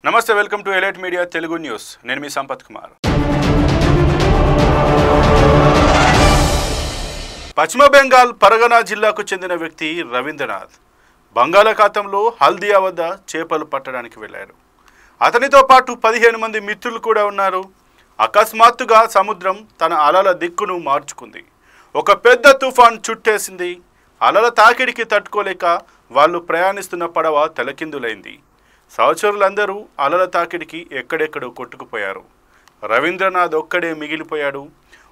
నమస్తే welcome to elite media Telugu news నేను మీ సంపత్ కుమార్ పశ్చిమ బెంగాల్ పరగనా జిల్లాకు చెందిన వ్యక్తి రవీంద్రనాథ్ బంగాళాఖాతంలో హల్దియా వద్ద చేపలు పట్టడానికి వెళ్ళారు. అతనితో పాటు 15 మంది మిత్రులు కూడా ఉన్నారు. అకస్మాత్తుగా సముద్రం తన అలల దిక్కును మార్చుకుంది. ఒక పెద్ద తుఫాన్ చుట్టేసింది. అలల తాకిడికి తట్టుకోలేక వాళ్ళు ప్రయాణిస్తున్న పడవ తలకిందులైంది. సహచరులందరూ అలల తాకిడికి ఎక్కడెక్కడో కొట్టుకుపోయారు. రవీంద్రనాథ్ ఒక్కడే మిగిలిపోయాడు.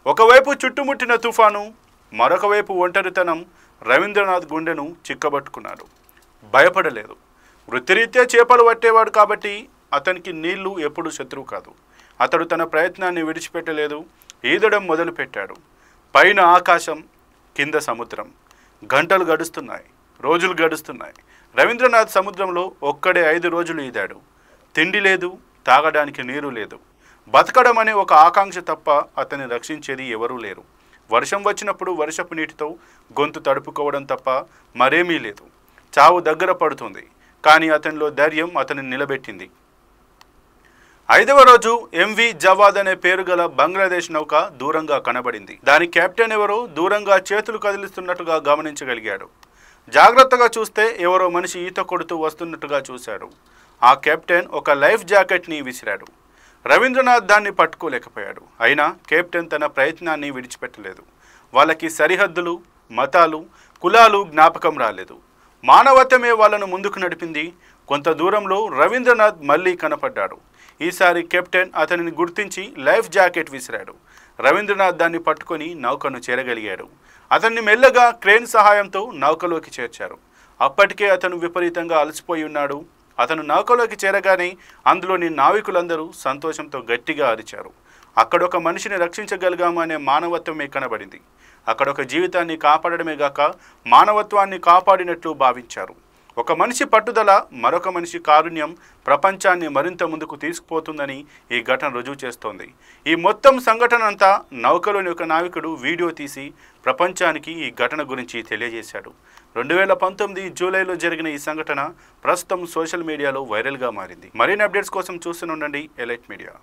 ఒకవైపు చుట్టుముట్టిన తుఫాను, మరొక వైపు ఒంటరితనం రవీంద్రనాథ్ గుండెను చిక్కబట్టుకున్నాడు. భయపడలేదు. వృత్తిరీత్యా చేపలు పట్టేవాడు కాబట్టి అతనికి నీళ్లు ఎప్పుడు శత్రువు కాదు. అతడు తన ప్రయత్నాన్ని విడిచిపెట్టలేదు. ఈదడం మొదలుపెట్టాడు. పైన ఆకాశం, కింద సముద్రం. గంటలు గడుస్తున్నాయి, రోజులు గడుస్తున్నాయి. రవీంద్రనాథ్ సముద్రంలో ఒక్కడే 5 రోజులు ఈదాడు. తిండి లేదు, తాగడానికి నీరు లేదు. బతకడం అనే ఒక ఆకాంక్ష తప్ప అతన్ని రక్షించేది ఎవరూ లేరు. వర్షం వచ్చినప్పుడు వర్షపు నీటితో గొంతు తడుపుకోవడం తప్ప మరేమీ లేదు. చావు దగ్గర పడుతుంది, కానీ అతనిలో ధైర్యం అతన్ని నిలబెట్టింది. 5వ రోజు ఎంవి జవాద్ అనే పేరు గల బంగ్లాదేశ్ నౌక దూరంగా కనబడింది. దాని కెప్టెన్ ఎవరో దూరంగా చేతులు కదిలిస్తున్నట్టుగా గమనించగలిగాడు. జాగ్రత్తగా చూస్తే ఎవరో మనిషి ఈత కొడుతూ వస్తున్నట్టుగా చూశాడు. ఆ కెప్టెన్ ఒక లైఫ్ జాకెట్ని విసిరాడు. రవీంద్రనాథ్ దాన్ని పట్టుకోలేకపోయాడు. అయినా కెప్టెన్ తన ప్రయత్నాన్ని విడిచిపెట్టలేదు. వాళ్ళకి సరిహద్దులు, మతాలు, కులాలు జ్ఞాపకం రాలేదు. మానవత్వమే వాళ్ళను ముందుకు నడిపింది. కొంత దూరంలో రవీంద్రనాథ్ మళ్ళీ కనపడ్డాడు. ఈసారి కెప్టెన్ అతనిని గుర్తించి లైఫ్ జాకెట్ విసిరాడు. రవీంద్రనాథ్ దాన్ని పట్టుకొని నౌకను చేరగలిగాడు. అతన్ని మెల్లగా క్రేన్ సహాయంతో నౌకలోకి చేర్చారు. అప్పటికే అతను విపరీతంగా అలసిపోయి ఉన్నాడు. అతను నౌకలోకి చేరగానే అందులోని నావికులందరూ సంతోషంతో గట్టిగా అరిచారు. అక్కడొక మనిషిని రక్షించగలిగాము అనే మానవత్వమే కనబడింది. అక్కడొక జీవితాన్ని కాపాడడమే గాక మానవత్వాన్ని కాపాడినట్లు భావించారు. ఒక మనిషి పట్టుదల, మరొక మనిషి కారుణ్యం ప్రపంచాన్ని మరింత ముందుకు తీసుకుపోతుందని ఈ ఘటన రుజువు చేస్తోంది. ఈ మొత్తం సంఘటన అంతా నౌకలోని ఒక నావికుడు వీడియో తీసి ప్రపంచానికి ఈ ఘటన గురించి తెలియజేశాడు. 2019 జూలైలో జరిగిన ఈ సంఘటన ప్రస్తుతం సోషల్ మీడియాలో వైరల్గా మారింది. మరిన్ని అప్డేట్స్ కోసం చూస్తూనే ఉండండి ఎలైట్ మీడియా.